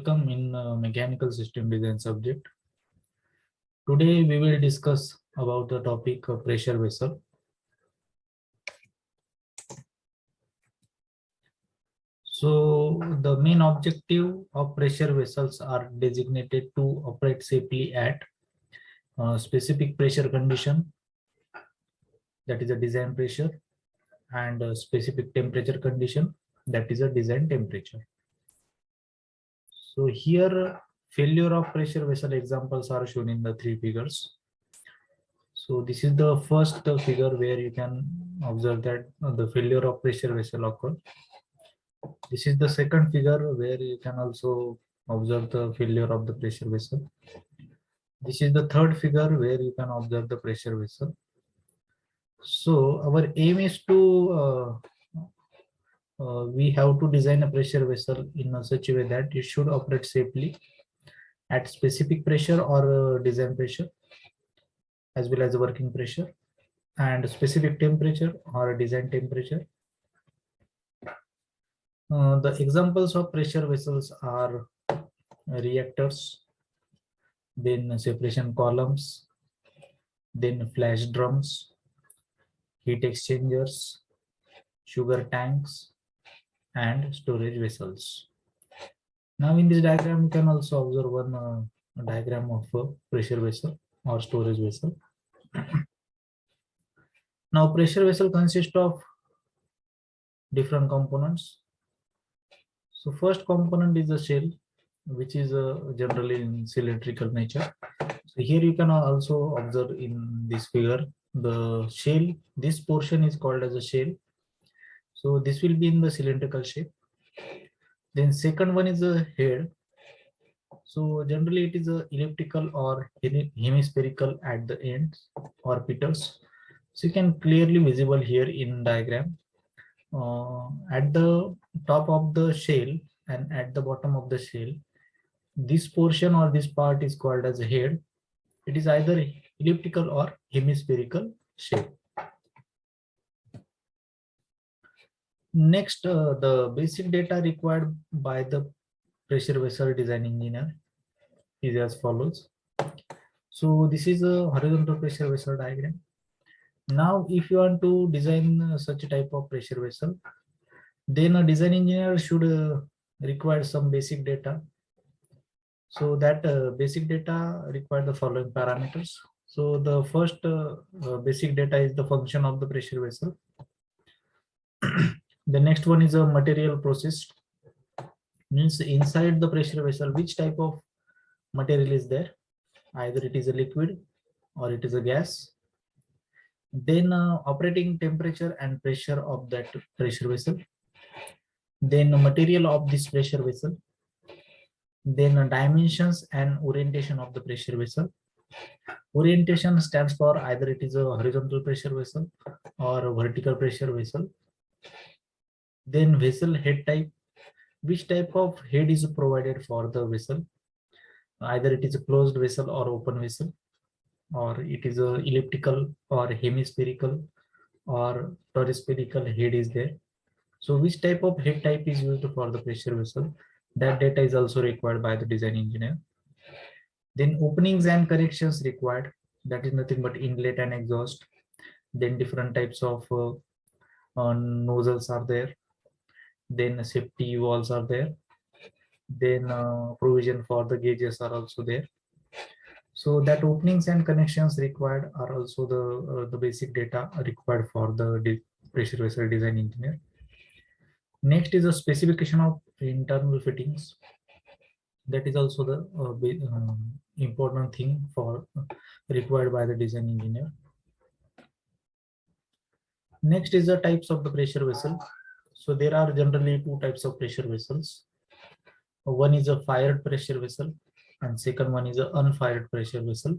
welcome in mechanical system design subject. Today we will discuss about the topic of pressure vessel. So the main objective of pressure vessels are designated to operate safely at specific pressure condition, that is a design pressure, and a specific temperature condition, that is a design temperature. So here failure of pressure vessel examples are shown in the three figures. So this is the first figure where you can observe that the failure of pressure vessel occurs. This is the second figure where you can also observe the failure of the pressure vessel. This is the third figure where you can observe the pressure vessel. So our aim is to we have to design a pressure vessel in such a way that it should operate safely at specific pressure or design pressure, as well as working pressure and specific temperature or design temperature. The examples of pressure vessels are reactors, then separation columns, then flash drums, heat exchangers, sugar tanks, and storage vessels. Now in this diagram, you can also observe one diagram of a pressure vessel or storage vessel. Now pressure vessel consists of different components. So first component is the shell, which is generally in cylindrical nature. So here you can also observe in this figure the shell. This portion is called as a shell. So this will be in the cylindrical shape. Then second one is a head. So generally it is a elliptical or hemispherical at the ends or petals. So you can clearly visible here in diagram. At the top of the shell and at the bottom of the shell, this portion or this part is called as a head. It is either elliptical or hemispherical shape. Next, the basic data required by the pressure vessel design engineer is as follows. So this is a horizontal pressure vessel diagram. Now, if you want to design such a type of pressure vessel, then a design engineer should require some basic data. So that basic data require the following parameters. So the first basic data is the function of the pressure vessel. The next one is a material process, means inside the pressure vessel which type of material is there, either it is a liquid or it is a gas. Then operating temperature and pressure of that pressure vessel, then material of this pressure vessel, then dimensions and orientation of the pressure vessel. Orientation stands for either it is a horizontal pressure vessel or a vertical pressure vessel. Then vessel head type, which type of head is provided for the vessel, either it is a closed vessel or open vessel, or it is a elliptical or hemispherical or toruspherical head is there. So which type of head type is used for the pressure vessel, that data is also required by the design engineer. Then openings and connections required, that is nothing but inlet and exhaust. Then different types of nozzles are there. Then safety valves are there. Then provision for the gauges are also there. So that openings and connections required are also the basic data required for the pressure vessel design engineer. Next is a specification of internal fittings. That is also the important thing for required by the design engineer. Next is the types of the pressure vessel. So there are generally two types of pressure vessels. One is a fired pressure vessel and second one is an unfired pressure vessel.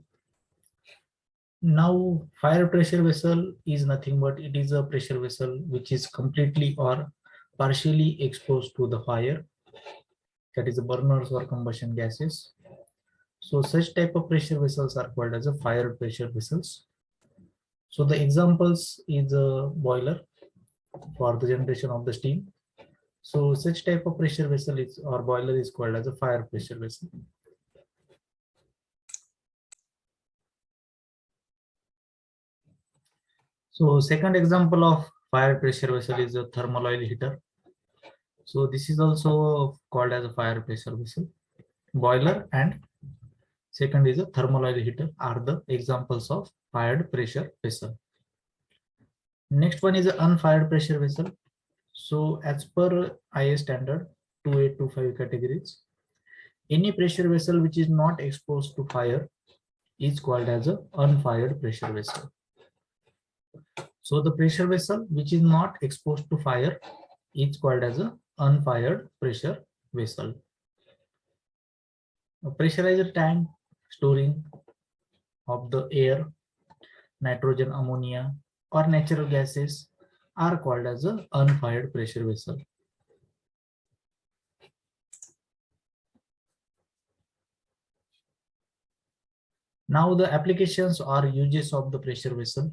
Now fired pressure vessel is nothing but it is a pressure vessel which is completely or partially exposed to the fire, that is the burners or combustion gases. So such type of pressure vessels are called as a fired pressure vessels. So the examples is a boiler for the generation of the steam. So such type of pressure vessel is or boiler is called as a fire pressure vessel. So second example of fire pressure vessel is a thermal oil heater. So this is also called as a fire pressure vessel. Boiler and second is a thermal oil heater are the examples of fired pressure vessel. Next one is an unfired pressure vessel. So as per IS standard 2825 categories, any pressure vessel which is not exposed to fire is called as a unfired pressure vessel. So the pressure vessel which is not exposed to fire is called as a unfired pressure vessel. A pressurized tank storing of the air, nitrogen, ammonia, or natural gases are called as a unfired pressure vessel. Now the applications or uses of the pressure vessel.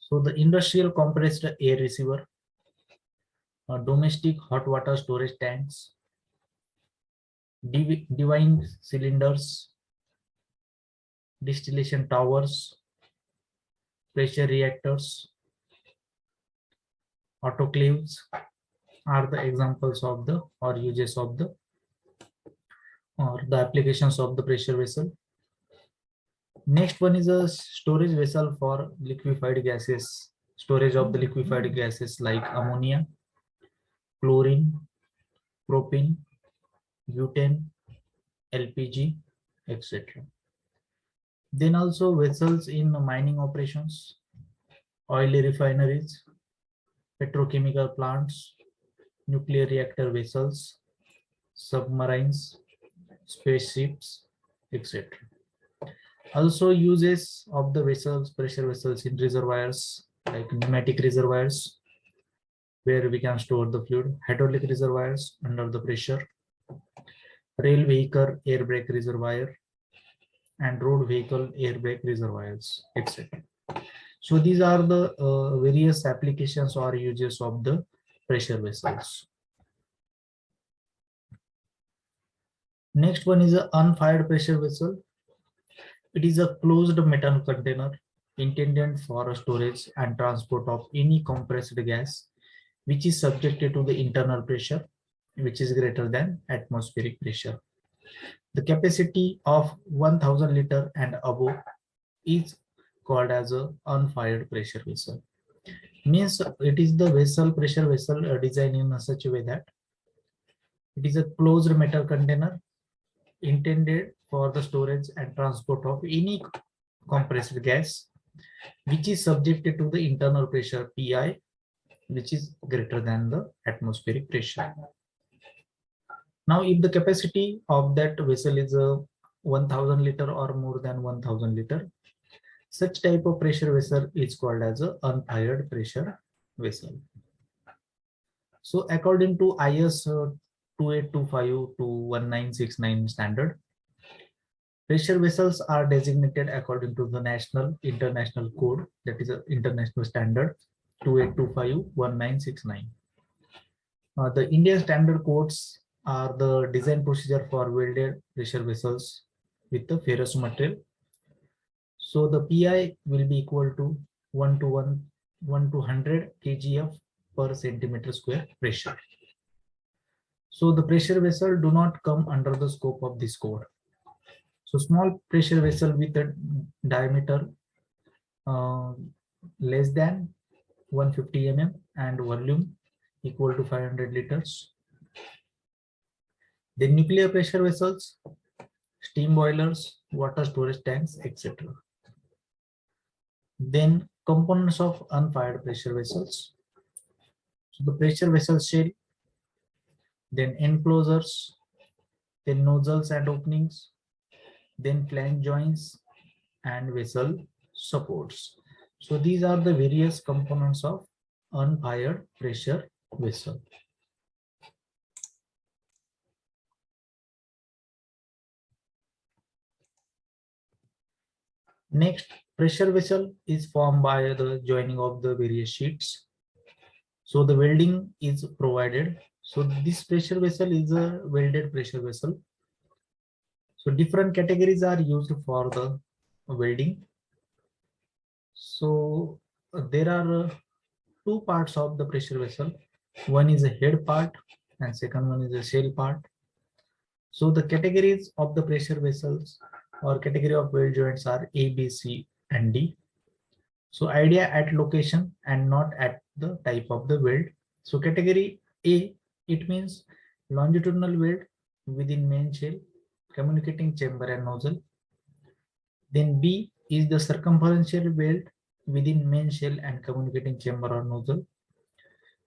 So the industrial compressed air receiver, domestic hot water storage tanks, divine cylinders, distillation towers, pressure reactors, autoclaves are the examples of the or uses of the or the applications of the pressure vessel. Next one is a storage vessel for liquefied gases, storage of the liquefied gases like ammonia, chlorine, propane, butane, LPG, etc. Then also vessels in mining operations, oil refineries, petrochemical plants, nuclear reactor vessels, submarines, spaceships, etc. Also uses of the vessels, pressure vessels in reservoirs like pneumatic reservoirs where we can store the fluid, hydraulic reservoirs under the pressure, rail vehicle air brake reservoir, and road vehicle air brake reservoirs, etc. So these are the various applications or uses of the pressure vessels. Next one is an unfired pressure vessel. It is a closed metal container intended for storage and transport of any compressed gas which is subjected to the internal pressure which is greater than atmospheric pressure. The capacity of 1000 liter and above is called as a unfired pressure vessel. Means it is the vessel pressure vessel designed in such a way that it is a closed metal container intended for the storage and transport of any compressed gas which is subjected to the internal pressure Pi which is greater than the atmospheric pressure. Now if the capacity of that vessel is 1000 liter or more than 1000 liter, such type of pressure vessel is called as a unfired pressure vessel. So according to IS 2825 to 1969 standard, pressure vessels are designated according to the national international code, that is an international standard 2825-1969. The Indian standard codes are the design procedure for welded pressure vessels with the ferrous material. So the Pi will be equal to 1 to 100 kgf per centimeter square pressure. So the pressure vessel do not come under the scope of this code. So small pressure vessel with a diameter less than 150 mm and volume equal to 500 liters. Then nuclear pressure vessels, steam boilers, water storage tanks, etc. Then components of unfired pressure vessels. So the pressure vessel shell, then enclosures, then nozzles and openings, then flange joints and vessel supports. So these are the various components of unfired pressure vessel. Next, pressure vessel is formed by the joining of the various sheets. So the welding is provided. So this pressure vessel is a welded pressure vessel. So different categories are used for the welding. So there are two parts of the pressure vessel. One is a head part and second one is a shell part. So the categories of the pressure vessels or category of weld joints are A, B, C, and D. So idea at location and not at the type of the weld. So category A, it means longitudinal weld within main shell, communicating chamber and nozzle. Then B is the circumferential weld within main shell and communicating chamber or nozzle.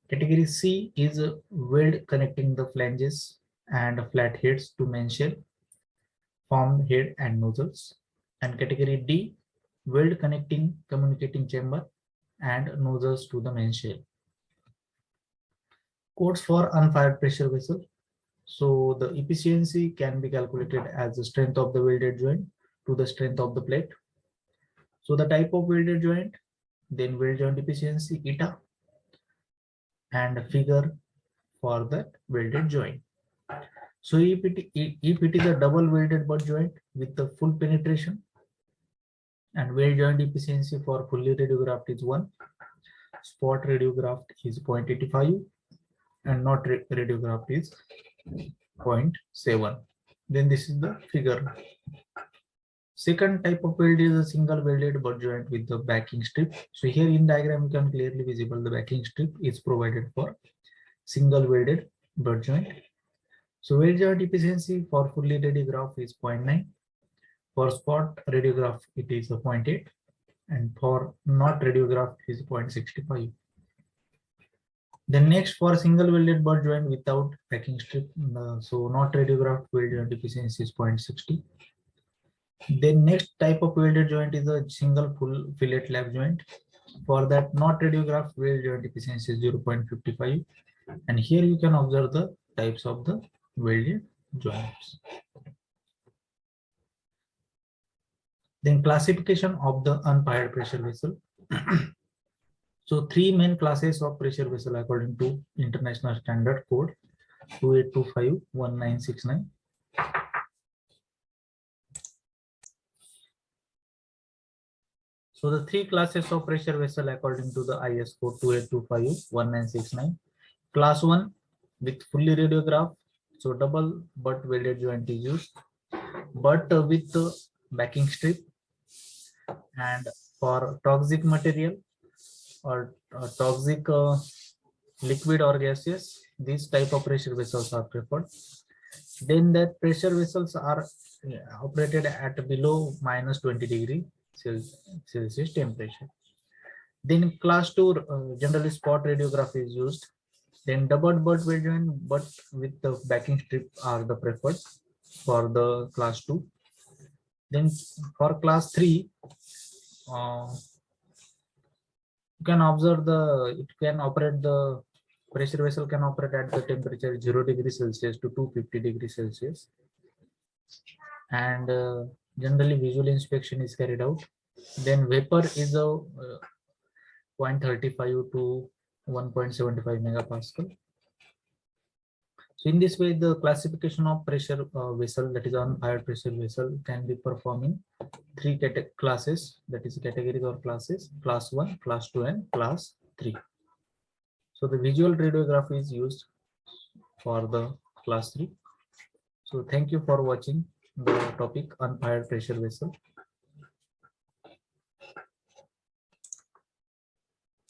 Category C is a weld connecting the flanges and flat heads to main shell, formed head and nozzles. And category D, weld connecting communicating chamber and nozzles to the main shell. Codes for unfired pressure vessel. So the efficiency can be calculated as the strength of the welded joint to the strength of the plate. So the type of welded joint, then weld joint efficiency eta, and figure for the welded joint. So if it is a double welded butt joint with the full penetration, and weld joint efficiency for fully radiographed is 1, spot radiographed is 0.85, and not radiographed is 0.7. Then this is the figure. Second type of weld is a single welded butt joint with the backing strip. So here in diagram you can clearly visible the backing strip is provided for single welded butt joint. So weld joint efficiency for fully radiographed is 0.9. For spot radiograph it is a 0.8, and for not radiograph is 0.65. Then next, for single welded butt joint without backing strip, so not radiographed, weld joint efficiency is 0.60. Then next type of welded joint is a single full fillet lap joint. For that not radiographed, weld joint efficiency is 0.55. And here you can observe the types of the welded joints. Then classification of the unfired pressure vessel. So three main classes of pressure vessel according to International Standard Code 2825-1969. So the three classes of pressure vessel according to the IS code 2825-1969. Class 1 with fully radiograph. So double butt welded joint is used, but with the backing strip. And for toxic material or toxic liquid or gaseous, these type of pressure vessels are preferred. Then that pressure vessels are operated at below -20 degrees Celsius temperature. Then class 2 generally spot radiography is used. Then double butt weld joint but with the backing strip are the preferred for the class 2. Then for class 3, you can observe it can operate the pressure vessel can operate at the temperature 0 degrees Celsius to 250 degrees Celsius. And generally visual inspection is carried out. Then vapor is a 0.35 to 1.75 megapascal. So in this way, the classification of pressure vessel, that is unfired pressure vessel, can be performed in three classes, that is categories or classes: class 1, class 2, and class 3. So the visual radiography is used for the class 3. So thank you for watching the topic unfired pressure vessel.